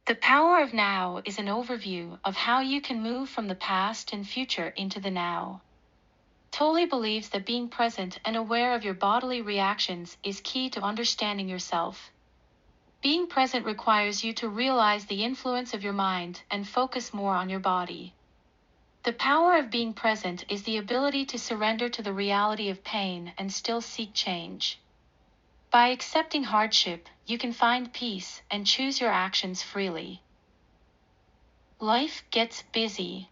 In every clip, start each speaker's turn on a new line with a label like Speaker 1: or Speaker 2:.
Speaker 1: The power of now is an overview of how you can move from the past and future into the now. Tolle believes that being present and aware of your bodily reactions is key to understanding yourself. Being present requires you to realize the influence of your mind and focus more on your body. The power of being present is the ability to surrender to the reality of pain and still seek change. By accepting hardship, you can find peace and choose your actions freely. Life gets busy.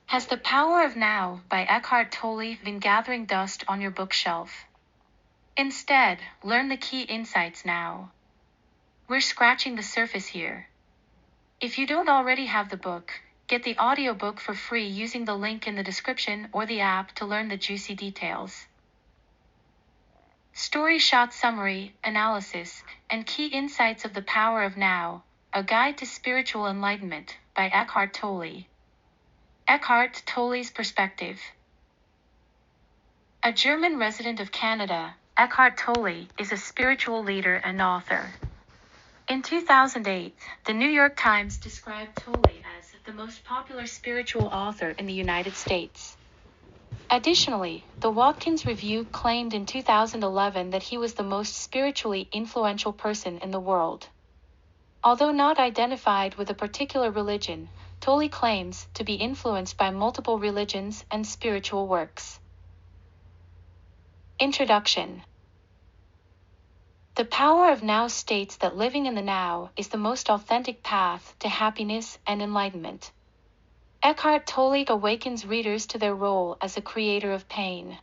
Speaker 1: Has the power of now by Eckert Tolle been gathering dust on your bookshelf? Instead, learn the key insights now. We're scratching the surface here. If you don't already have the book, get the audiobook for free using the link in the description or the app to learn the juicy details. Story shot summary, analysis, and key insights of the power of now, a guide to spiritual enlightenment by Eckert Tolle. Eckert Tolle's perspective. A German resident of Canada, Eckert Tolle is a spiritual leader and author. In 2008, the New York Times described Tolle as the most popular spiritual author in the United States. Additionally, the Watkins Review claimed in 2011 that he was the most spiritually influential person in the world. Although not identified with a particular religion, Tolle claims to be influenced by multiple religions and spiritual works. Introduction. The power of now states that living in the now is the most authentic path to happiness and enlightenment. Eckert Tolle awakens readers to their role as a creator of pain.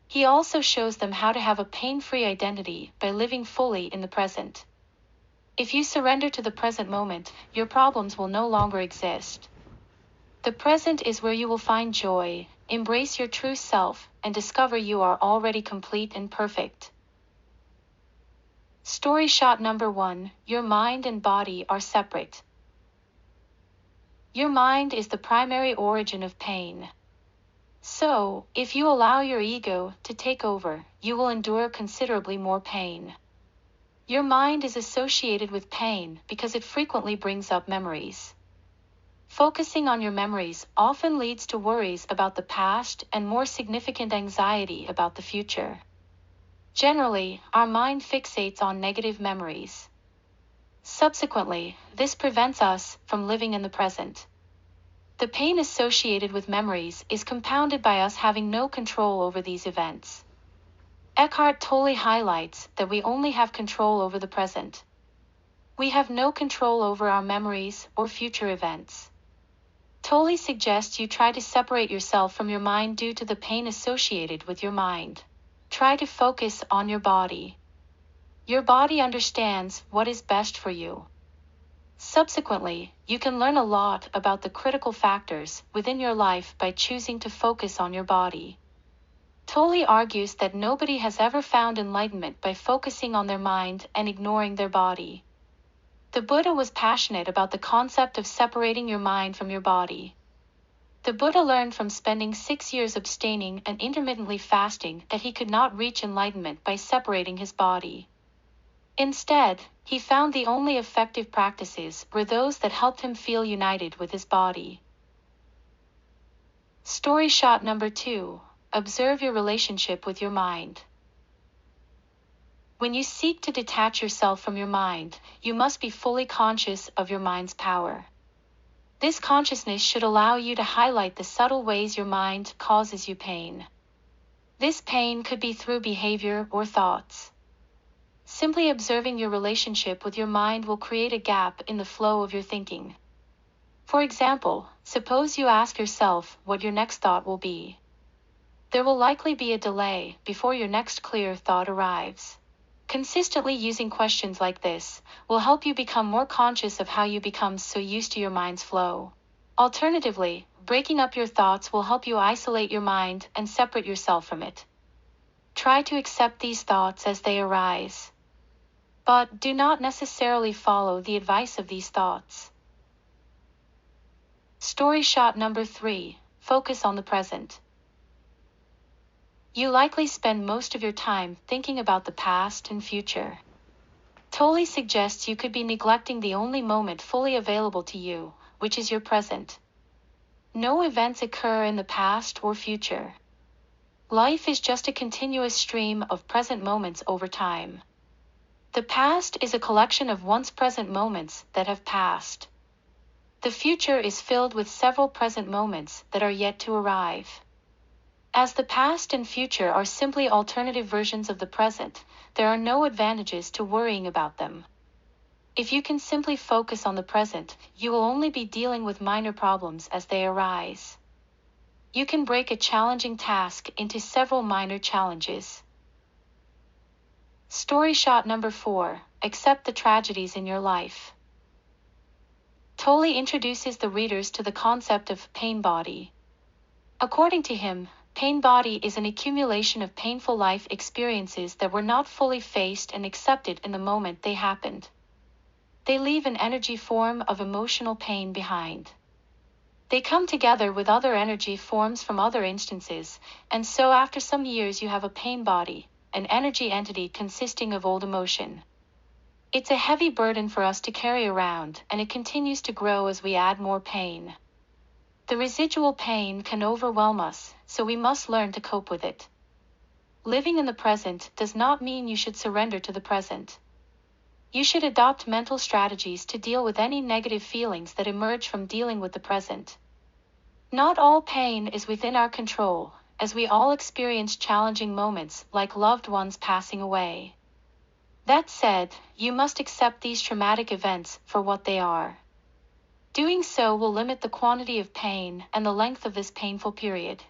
Speaker 1: He also shows them how to have a pain-free identity by living fully in the present. If you surrender to the present moment, your problems will no longer exist. The present is where you will find joy, embrace your true self, and discover you are already complete and perfect. Story shot number 1, your mind and body are separate. Your mind is the primary origin of pain. So, if you allow your ego to take over, you will endure considerably more pain. Your mind is associated with pain because it frequently brings up memories. Focusing on your memories often leads to worries about the past and more significant anxiety about the future. Generally, our mind fixates on negative memories. Subsequently, this prevents us from living in the present. The pain associated with memories is compounded by us having no control over these events. Eckert Tolle highlights that we only have control over the present. We have no control over our memories or future events. Tolle suggests you try to separate yourself from your mind due to the pain associated with your mind. Try to focus on your body. Your body understands what is best for you. Subsequently, you can learn a lot about the critical factors within your life by choosing to focus on your body. Tolle argues that nobody has ever found enlightenment by focusing on their mind and ignoring their body. The Buddha was passionate about the concept of separating your mind from your body. The Buddha learned from spending 6 years abstaining and intermittently fasting that he could not reach enlightenment by separating his body. Instead, he found the only effective practices were those that helped him feel united with his body. Story shot number 2. Observe your relationship with your mind. When you seek to detach yourself from your mind, you must be fully conscious of your mind's power. This consciousness should allow you to highlight the subtle ways your mind causes you pain. This pain could be through behavior or thoughts. Simply observing your relationship with your mind will create a gap in the flow of your thinking. For example, suppose you ask yourself what your next thought will be. There will likely be a delay before your next clear thought arrives. Consistently using questions like this will help you become more conscious of how you become so used to your mind's flow. Alternatively, breaking up your thoughts will help you isolate your mind and separate yourself from it. Try to accept these thoughts as they arise. But do not necessarily follow the advice of these thoughts. Story shot number 3. Focus on the present. You likely spend most of your time thinking about the past and future. Tolle suggests you could be neglecting the only moment fully available to you, which is your present. No events occur in the past or future. Life is just a continuous stream of present moments over time. The past is a collection of once present moments that have passed. The future is filled with several present moments that are yet to arrive. As the past and future are simply alternative versions of the present, there are no advantages to worrying about them. If you can simply focus on the present, you will only be dealing with minor problems as they arise. You can break a challenging task into several minor challenges. Story shot number 4. Accept the tragedies in your life. Tolle introduces the readers to the concept of pain body. According to him, pain body is an accumulation of painful life experiences that were not fully faced and accepted in the moment they happened. They leave an energy form of emotional pain behind. They come together with other energy forms from other instances, and so after some years you have a pain body, an energy entity consisting of old emotion. It's a heavy burden for us to carry around, and it continues to grow as we add more pain. The residual pain can overwhelm us, so we must learn to cope with it. Living in the present does not mean you should surrender to the present. You should adopt mental strategies to deal with any negative feelings that emerge from dealing with the present. Not all pain is within our control, as we all experience challenging moments like loved ones passing away. That said, you must accept these traumatic events for what they are. Doing so will limit the quantity of pain and the length of this painful period.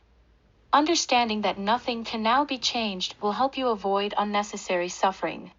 Speaker 1: Understanding that nothing can now be changed will help you avoid unnecessary suffering.